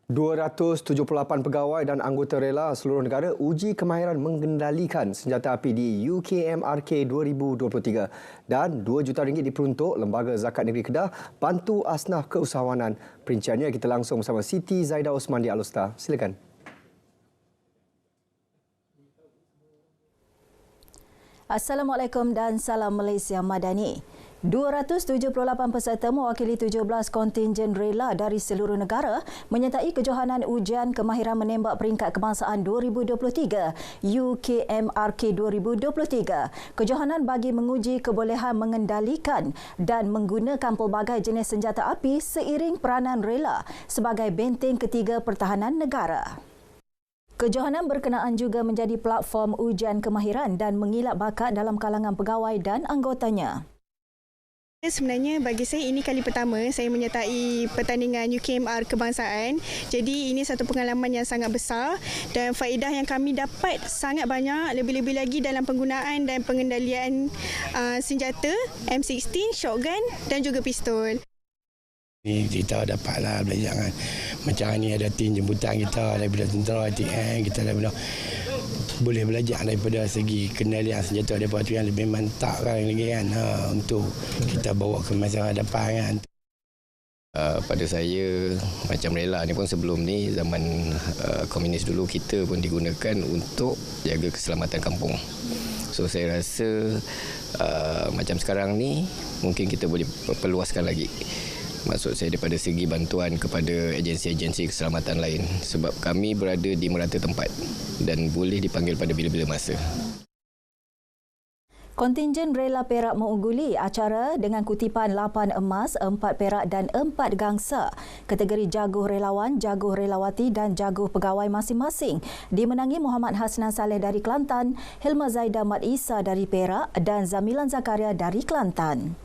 278 pegawai dan anggota rela seluruh negara uji kemahiran mengendalikan senjata api di UKMRK 2023 dan RM2 juta diperuntuk Lembaga Zakat Negeri Kedah bantu asnaf keusahawanan. Perinciannya kita langsung bersama Siti Zaidah Osman di Alustar. Silakan. Assalamualaikum dan salam Malaysia Madani. 278 peserta mewakili 17 kontingen rela dari seluruh negara menyertai kejohanan ujian kemahiran menembak peringkat kebangsaan 2023 UKMRK 2023. Kejohanan bagi menguji kebolehan mengendalikan dan menggunakan pelbagai jenis senjata api seiring peranan rela sebagai benteng ketiga pertahanan negara. Kejohanan berkenaan juga menjadi platform ujian kemahiran dan mengilat bakat dalam kalangan pegawai dan anggotanya. Sebenarnya bagi saya ini kali pertama saya menyertai pertandingan UKMR kebangsaan. Jadi ini satu pengalaman yang sangat besar dan faedah yang kami dapat sangat banyak, lebih-lebih lagi dalam penggunaan dan pengendalian senjata M16, shotgun dan juga pistol. Kita dapatlah belajar kan. Macam ni ada tim jemputan kita daripada tentera TN, kita daripada boleh belajar daripada segi kendalian senjata daripada tu yang lebih mantap kan lagi kan untuk kita bawa ke masa depan kan. Pada saya macam rela ni pun sebelum ni zaman komunis dulu kita pun digunakan untuk jaga keselamatan kampung. So saya rasa macam sekarang ni mungkin kita boleh perluaskan lagi. Maksud saya daripada segi bantuan kepada agensi-agensi keselamatan lain sebab kami berada di merata tempat dan boleh dipanggil pada bila-bila masa. Kontingen Rela Perak mengungguli acara dengan kutipan 8 emas, 4 perak dan 4 gangsa. Kategori jaguh relawan, jaguh relawati dan jaguh pegawai masing-masing dimenangi Muhammad Hasnan Saleh dari Kelantan, Hilma Zaidah Mat Isa dari Perak dan Zamilan Zakaria dari Kelantan.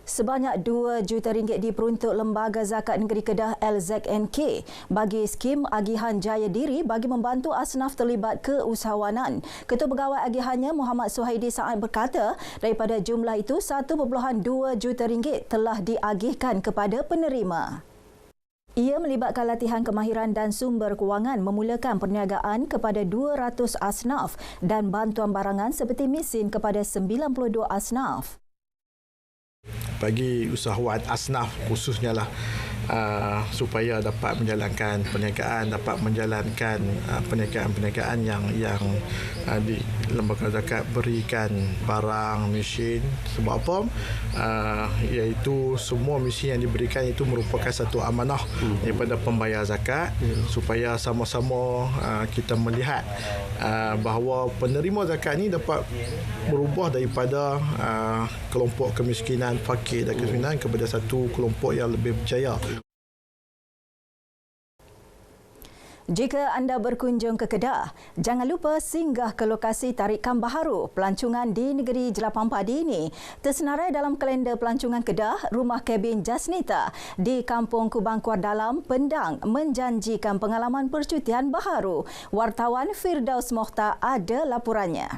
Sebanyak RM2 juta diperuntuk Lembaga Zakat Negeri Kedah LZNK bagi skim agihan jaya diri bagi membantu asnaf terlibat keusahawanan. Ketua Pegawai Agihannya Muhammad Suhaidi Saad berkata daripada jumlah itu RM1.2 juta telah diagihkan kepada penerima. Ia melibatkan latihan kemahiran dan sumber kewangan memulakan perniagaan kepada 200 asnaf dan bantuan barangan seperti mesin kepada 92 asnaf. Bagi usahawan asnaf khususnya lah supaya dapat menjalankan perniagaan, dapat menjalankan perniagaan-perniagaan yang di Lembaga Zakat berikan barang, mesin. Sebab apa? Iaitu semua mesin yang diberikan itu merupakan satu amanah daripada pembayar zakat supaya sama-sama kita melihat bahawa penerima zakat ini dapat berubah daripada kelompok kemiskinan, fakir dan kemiskinan kepada satu kelompok yang lebih berjaya. Jika anda berkunjung ke Kedah, jangan lupa singgah ke lokasi tarikan baharu. Pelancongan di negeri Jelapang Padi ini tersenarai dalam kalender pelancongan Kedah, Rumah Kabin Jasnita di Kampung Kubang Kuar Dalam, Pendang menjanjikan pengalaman percutian baharu. Wartawan Firdaus Mokhtar ada laporannya.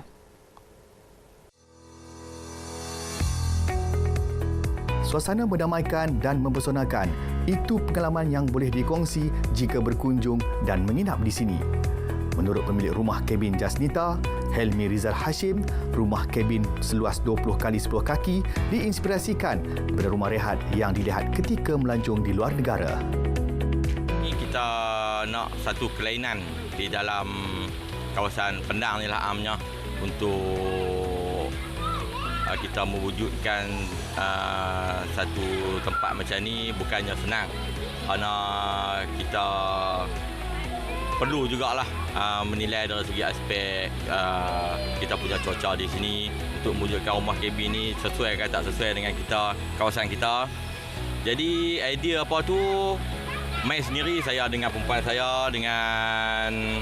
Suasana mendamaikan dan mempesonakan, itu pengalaman yang boleh dikongsi jika berkunjung dan menginap di sini. Menurut pemilik rumah kabin Jasnita, Helmi Rizal Hashim, rumah kabin seluas 20 x 10 kaki diinspirasikan daripada rumah rehat yang dilihat ketika melancong di luar negara. Kita nak satu kelainan di dalam kawasan Pendang ni lah amnya untuk kita mewujudkan satu tempat macam ni bukannya senang. Kerana kita perlu jugalah menilai dari segi aspek kita punya cuaca di sini untuk mewujudkan rumah kabin ni sesuai ke tak sesuai dengan kita, kawasan kita. Jadi idea apa tu main sendiri saya dengan perempuan saya, dengan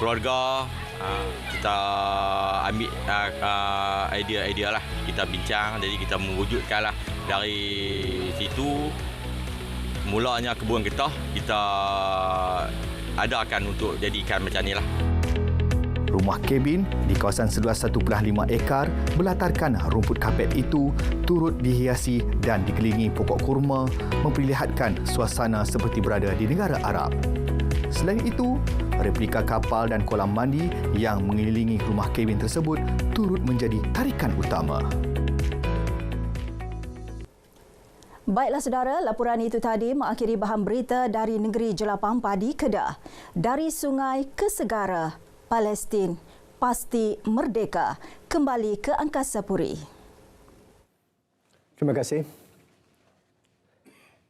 keluarga. Kita ambil idea lah, kita bincang, jadi kita mewujudkan lah. Dari situ mulanya kebun kita adakan untuk jadikan macam ni lah. Rumah kabin di kawasan seluas 1.5 ekar berlatarkan rumput kapet itu turut dihiasi dan dikelilingi pokok kurma memperlihatkan suasana seperti berada di negara Arab. Selain itu, replika kapal dan kolam mandi yang mengelilingi rumah kabin tersebut turut menjadi tarikan utama. Baiklah saudara, laporan itu tadi mengakhiri bahan berita dari negeri Jelapang Padi Kedah. Dari sungai ke segara, Palestin pasti merdeka. Kembali ke Angkasa Puri. Terima kasih.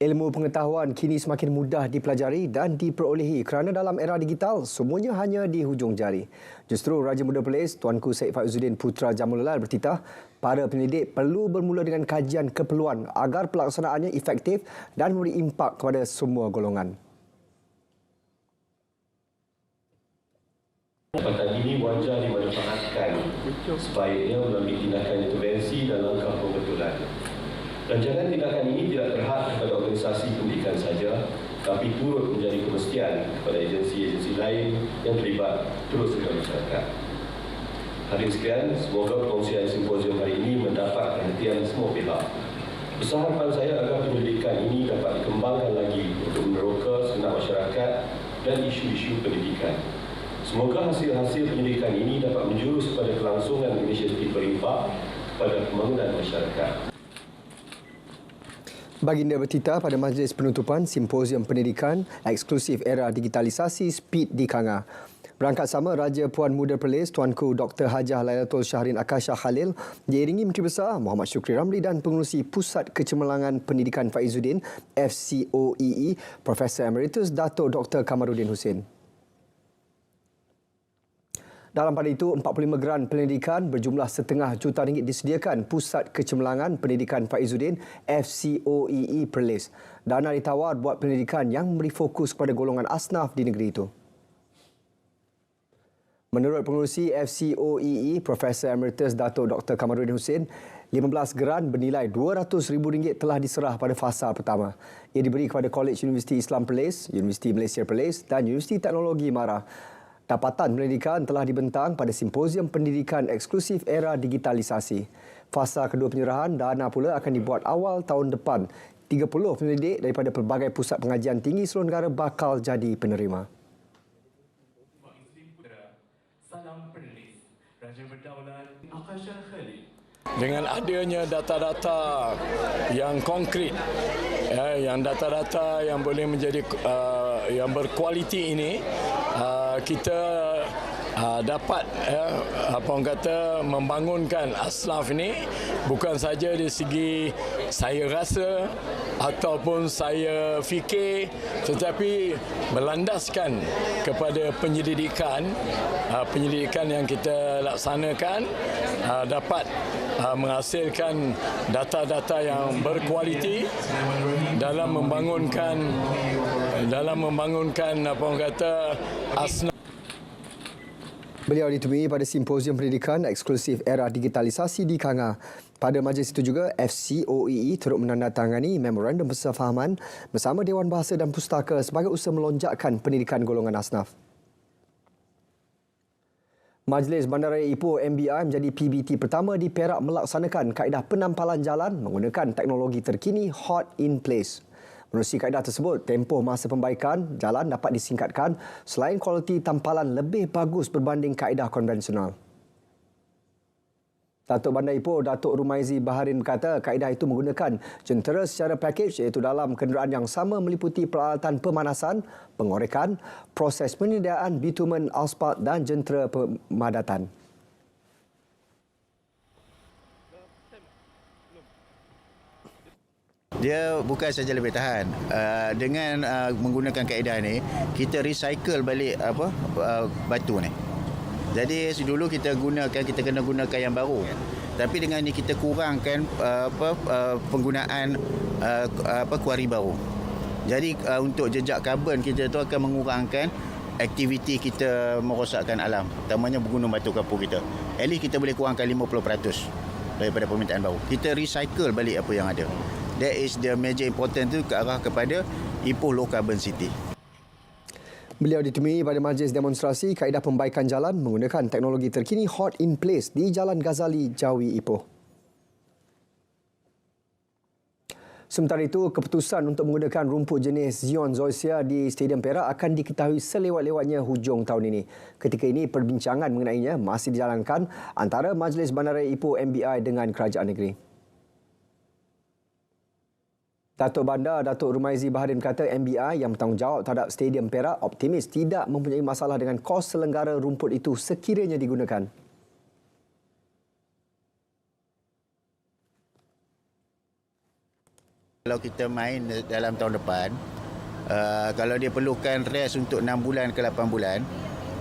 Ilmu pengetahuan kini semakin mudah dipelajari dan diperolehi kerana dalam era digital, semuanya hanya di hujung jari. Justru Raja Muda Perlis, Tuanku Syed Faizuddin Putra Jamulilal bertitah, para pendidik perlu bermula dengan kajian keperluan agar pelaksanaannya efektif dan memberi impak kepada semua golongan. Pagi ini wajar dimanfaatkan sebaiknya melalui tindakan intervensi dan langkah pembetulan. Rancangan tindakan ini tidak berhad kepada organisasi pendidikan saja, tapi turut menjadi kemestian kepada agensi-agensi lain yang terlibat terus dengan masyarakat. Hadirin sekalian, semoga perkongsian simposium hari ini mendapat perhatian semua pihak. Besar harapan saya agar pendidikan ini dapat dikembangkan lagi untuk meneroka segenap masyarakat dan isu-isu pendidikan. Semoga hasil-hasil pendidikan ini dapat menjurus kepada kelangsungan inisiatif berimpak kepada pembangunan masyarakat. Baginda bertitah pada majlis penutupan Simposium Pendidikan Eksklusif Era Digitalisasi SPEED di Kanga. Berangkat sama Raja Puan Muda Perlis Tuanku Dr. Hajah Lailatul Syahrin Akasha Khalil diiringi Menteri Besar Muhammad Syukri Ramli dan Pengerusi Pusat Kecemerlangan Pendidikan Faizuddin FCOEE Profesor Emeritus Dato' Dr. Kamaruddin Hussein. Dalam pada itu, 45 geran pendidikan berjumlah RM1.5 juta disediakan Pusat Kecemerlangan Pendidikan Faizuddin FCOEE Perlis. Dana ditawar buat pendidikan yang memberi fokus kepada golongan asnaf di negeri itu. Menurut Pengerusi FCOEE Profesor Emeritus Dato' Dr. Kamaruddin Hussein, 15 geran bernilai RM200,000 telah diserah pada fasa pertama. Ia diberi kepada Kolej Universiti Islam Perlis, Universiti Malaysia Perlis dan Universiti Teknologi Mara. Dapatan pendidikan telah dibentang pada Simposium Pendidikan Eksklusif Era Digitalisasi. Fasa kedua penyerahan dana pula akan dibuat awal tahun depan. 30 pendidik daripada pelbagai pusat pengajian tinggi seluruh negara bakal jadi penerima. Dengan adanya data-data yang konkret, yang data-data yang boleh menjadi yang berkualiti ini, kita dapat membangunkan asnaf ini bukan saja dari segi saya rasa ataupun saya fikir, tetapi berlandaskan kepada penyelidikan yang kita laksanakan dapat menghasilkan data-data yang berkualiti dalam membangunkan asnaf. Beliau ditemui pada Simposium Pendidikan Eksklusif Era Digitalisasi di Kanga. Pada majlis itu juga, FCOEE turut menandatangani Memorandum Persefahaman bersama Dewan Bahasa dan Pustaka sebagai usaha melonjakkan pendidikan golongan asnaf. Majlis Bandaraya Ipoh MBR menjadi PBT pertama di Perak melaksanakan kaedah penampalan jalan menggunakan teknologi terkini Hot in Place. Menerusi kaedah tersebut, tempoh masa pembaikan jalan dapat disingkatkan selain kualiti tampalan lebih bagus berbanding kaedah konvensional. Datuk Bandar Ipoh, Datuk Rumaizi Baharin berkata kaedah itu menggunakan jentera secara pakej iaitu dalam kenderaan yang sama meliputi peralatan pemanasan, pengorekan, proses penyediaan bitumen, asfalt dan jentera pemadatan. Dia bukan saja lebih tahan. Dengan menggunakan kaedah ni, kita recycle balik batu ni. Jadi dulu kita kena gunakan yang baru. Tapi dengan ni kita kurangkan penggunaan kuari baru. Jadi untuk jejak karbon kita tu akan mengurangkan aktiviti kita merosakkan alam, terutamanya bergunung batu kapur kita. At least kita boleh kurangkan 50% daripada permintaan baru. Kita recycle balik apa yang ada. That is the major important tu ke arah kepada Ipoh Low Carbon City. Beliau ditemui pada majlis demonstrasi kaedah pembaikan jalan menggunakan teknologi terkini Hot in Place di Jalan Ghazali, Jawi, Ipoh. Sementara itu, keputusan untuk menggunakan rumput jenis Zion Zoysia di Stadium Perak akan diketahui selewat-lewatnya hujung tahun ini. Ketika ini, perbincangan mengenainya masih dijalankan antara Majlis Bandaraya Ipoh MBI dengan Kerajaan Negeri. Datuk Bandar Datuk Rumaizi Bahadin kata MBI yang bertanggungjawab terhadap Stadium Perak optimis tidak mempunyai masalah dengan kos selenggara rumput itu sekiranya digunakan. Kalau kita main dalam tahun depan, kalau dia perlukan rest untuk 6 bulan ke 8 bulan,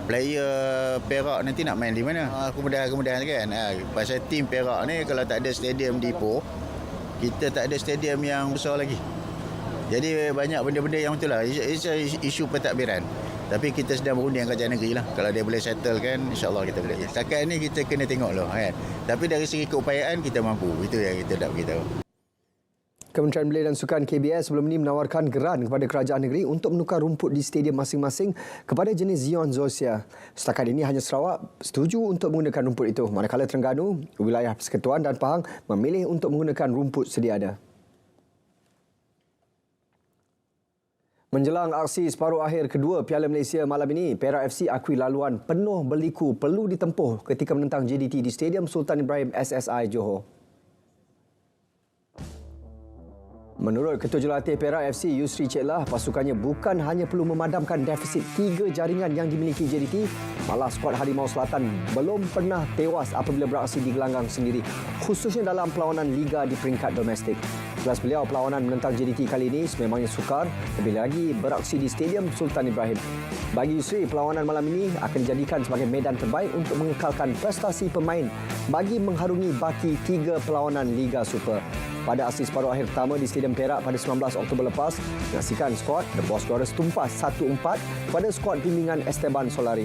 player Perak nanti nak main di mana? Kemudahan kan. Pasal tim Perak ni kalau tak ada stadium di Ipoh, kita tak ada stadium yang besar lagi. Jadi banyak benda-benda yang betul lah. Isu pentadbiran. Tapi kita sedang berundi dengan Kerajaan Negeri lah. Kalau dia boleh settle kan, insyaAllah kita boleh. Setakat ni kita kena tengok lah kan. Tapi dari segi keupayaan kita mampu. Itu yang kita nak beritahu. Kementerian Belia dan Sukan KBS sebelum ini menawarkan geran kepada Kerajaan Negeri untuk menukar rumput di stadium masing-masing kepada jenis Zion Zoysia. Setakat ini hanya Sarawak setuju untuk menggunakan rumput itu, manakala Terengganu, wilayah Persekutuan dan Pahang memilih untuk menggunakan rumput sedia ada. Menjelang aksi separuh akhir kedua Piala Malaysia malam ini, Perak FC akui laluan penuh berliku perlu ditempuh ketika menentang JDT di Stadium Sultan Ibrahim SSI Johor. Menurut Ketua Jurulatih Perak FC Yusri Ceklah, pasukannya bukan hanya perlu memadamkan defisit 3 jaringan yang dimiliki JDT, malah skuad Harimau Selatan belum pernah tewas apabila beraksi di gelanggang sendiri, khususnya dalam perlawanan Liga di peringkat domestik. Jelas beliau, perlawanan menentang JDT kali ini sememangnya sukar, lebih lagi beraksi di Stadium Sultan Ibrahim. Bagi Yusri, perlawanan malam ini akan dijadikan sebagai medan terbaik untuk mengekalkan prestasi pemain bagi mengharungi baki 3 perlawanan Liga Super. Pada aksi separuh akhir pertama di Stadium Perak pada 19 Oktober lepas, menyaksikan skuad The Boss Glorious tumpah 1-4 pada skuad bimbingan Esteban Solari.